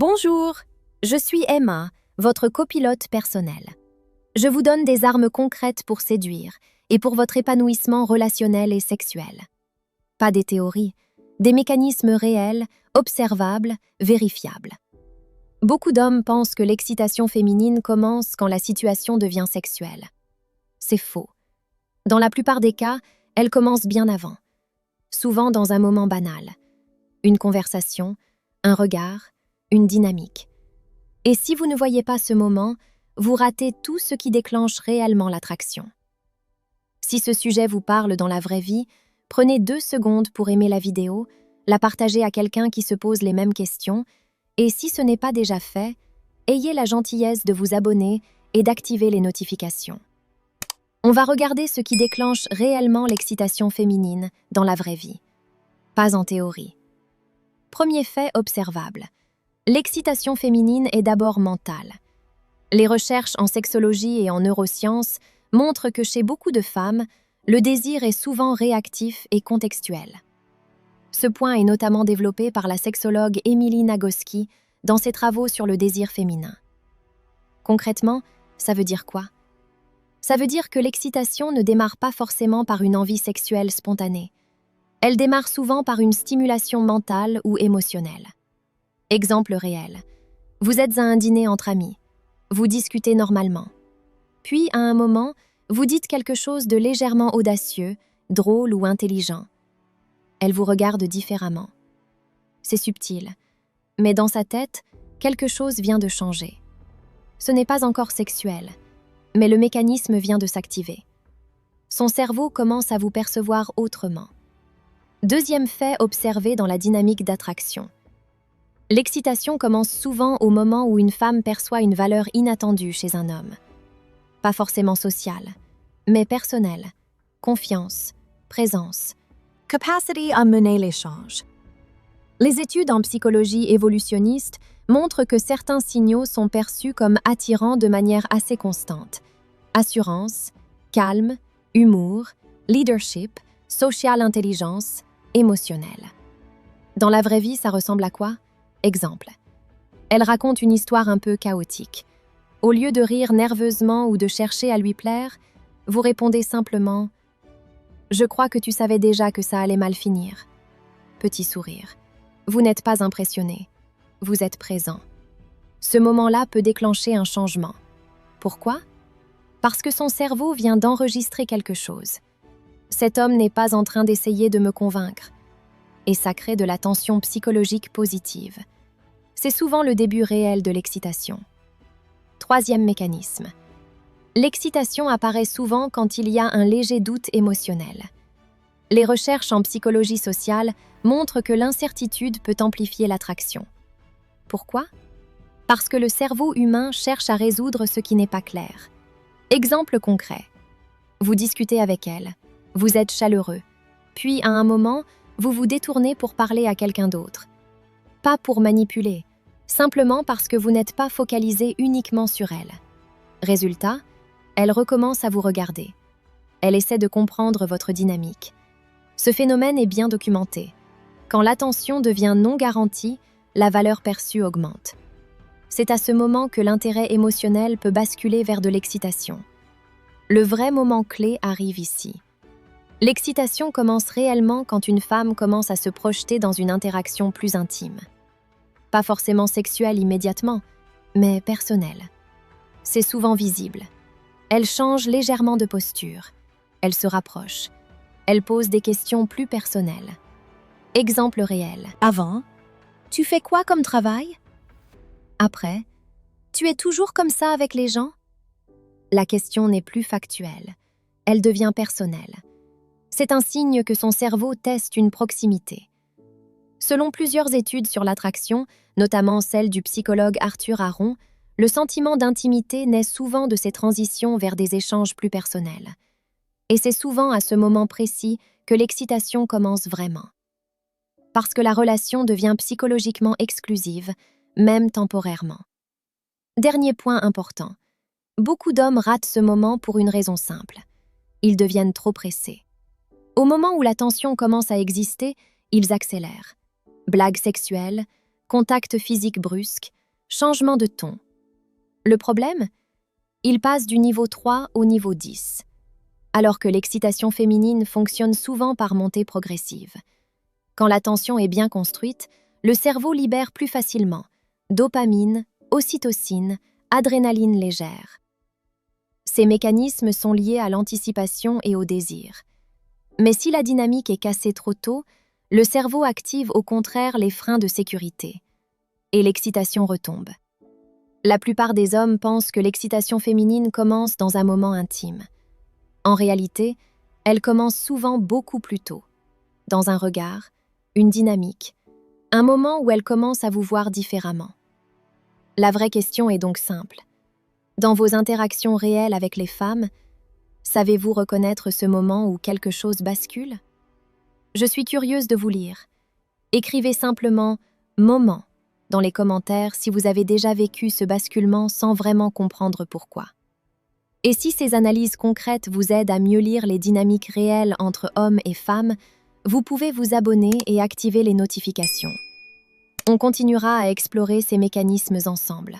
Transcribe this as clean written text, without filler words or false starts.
Bonjour, je suis Emma, votre copilote personnel. Je vous donne des armes concrètes pour séduire et pour votre épanouissement relationnel et sexuel. Pas des théories, des mécanismes réels, observables, vérifiables. Beaucoup d'hommes pensent que l'excitation féminine commence quand la situation devient sexuelle. C'est faux. Dans la plupart des cas, elle commence bien avant. Souvent dans un moment banal. Une conversation, un regard, une dynamique. Et si vous ne voyez pas ce moment, vous ratez tout ce qui déclenche réellement l'attraction. Si ce sujet vous parle dans la vraie vie, prenez 2 secondes pour aimer la vidéo, la partager à quelqu'un qui se pose les mêmes questions, et si ce n'est pas déjà fait, ayez la gentillesse de vous abonner et d'activer les notifications. On va regarder ce qui déclenche réellement l'excitation féminine dans la vraie vie, pas en théorie. Premier fait observable. L'excitation féminine est d'abord mentale. Les recherches en sexologie et en neurosciences montrent que chez beaucoup de femmes, le désir est souvent réactif et contextuel. Ce point est notamment développé par la sexologue Emily Nagoski dans ses travaux sur le désir féminin. Concrètement, ça veut dire quoi? Ça veut dire que l'excitation ne démarre pas forcément par une envie sexuelle spontanée. Elle démarre souvent par une stimulation mentale ou émotionnelle. Exemple réel. Vous êtes à un dîner entre amis. Vous discutez normalement. Puis, à un moment, vous dites quelque chose de légèrement audacieux, drôle ou intelligent. Elle vous regarde différemment. C'est subtil. Mais dans sa tête, quelque chose vient de changer. Ce n'est pas encore sexuel, mais le mécanisme vient de s'activer. Son cerveau commence à vous percevoir autrement. Deuxième fait observé dans la dynamique d'attraction. L'excitation commence souvent au moment où une femme perçoit une valeur inattendue chez un homme. Pas forcément sociale, mais personnelle. Confiance, présence. Capacity à mener l'échange. Les études en psychologie évolutionniste montrent que certains signaux sont perçus comme attirants de manière assez constante. Assurance, calme, humour, leadership, social intelligence, émotionnel. Dans la vraie vie, ça ressemble à quoi? Exemple. Elle raconte une histoire un peu chaotique. Au lieu de rire nerveusement ou de chercher à lui plaire, vous répondez simplement « Je crois que tu savais déjà que ça allait mal finir. » Petit sourire. Vous n'êtes pas impressionné. Vous êtes présent. Ce moment-là peut déclencher un changement. Pourquoi? Parce que son cerveau vient d'enregistrer quelque chose. Cet homme n'est pas en train d'essayer de me convaincre. Et ça crée de la tension psychologique positive. C'est souvent le début réel de l'excitation. Troisième mécanisme. L'excitation apparaît souvent quand il y a un léger doute émotionnel. Les recherches en psychologie sociale montrent que l'incertitude peut amplifier l'attraction. Pourquoi? Parce que le cerveau humain cherche à résoudre ce qui n'est pas clair. Exemple concret. Vous discutez avec elle, vous êtes chaleureux, puis à un moment, vous vous détournez pour parler à quelqu'un d'autre. Pas pour manipuler, simplement parce que vous n'êtes pas focalisé uniquement sur elle. Résultat, elle recommence à vous regarder. Elle essaie de comprendre votre dynamique. Ce phénomène est bien documenté. Quand l'attention devient non garantie, la valeur perçue augmente. C'est à ce moment que l'intérêt émotionnel peut basculer vers de l'excitation. Le vrai moment clé arrive ici. L'excitation commence réellement quand une femme commence à se projeter dans une interaction plus intime. Pas forcément sexuelle immédiatement, mais personnelle. C'est souvent visible. Elle change légèrement de posture. Elle se rapproche. Elle pose des questions plus personnelles. Exemple réel. Avant, tu fais quoi comme travail? Après, tu es toujours comme ça avec les gens? La question n'est plus factuelle. Elle devient personnelle. C'est un signe que son cerveau teste une proximité. Selon plusieurs études sur l'attraction, notamment celle du psychologue Arthur Aron, le sentiment d'intimité naît souvent de ces transitions vers des échanges plus personnels. Et c'est souvent à ce moment précis que l'excitation commence vraiment. Parce que la relation devient psychologiquement exclusive, même temporairement. Dernier point important. Beaucoup d'hommes ratent ce moment pour une raison simple. Ils deviennent trop pressés. Au moment où la tension commence à exister, ils accélèrent. Blagues sexuelles, contact physique brusque, changement de ton. Le problème? Il passe du niveau 3 au niveau 10, alors que l'excitation féminine fonctionne souvent par montée progressive. Quand la tension est bien construite, le cerveau libère plus facilement dopamine, ocytocine, adrénaline légère. Ces mécanismes sont liés à l'anticipation et au désir. Mais si la dynamique est cassée trop tôt, le cerveau active au contraire les freins de sécurité, et l'excitation retombe. La plupart des hommes pensent que l'excitation féminine commence dans un moment intime. En réalité, elle commence souvent beaucoup plus tôt, dans un regard, une dynamique, un moment où elle commence à vous voir différemment. La vraie question est donc simple. Dans vos interactions réelles avec les femmes, savez-vous reconnaître ce moment où quelque chose bascule? Je suis curieuse de vous lire. Écrivez simplement « moment » dans les commentaires si vous avez déjà vécu ce basculement sans vraiment comprendre pourquoi. Et si ces analyses concrètes vous aident à mieux lire les dynamiques réelles entre hommes et femmes, vous pouvez vous abonner et activer les notifications. On continuera à explorer ces mécanismes ensemble.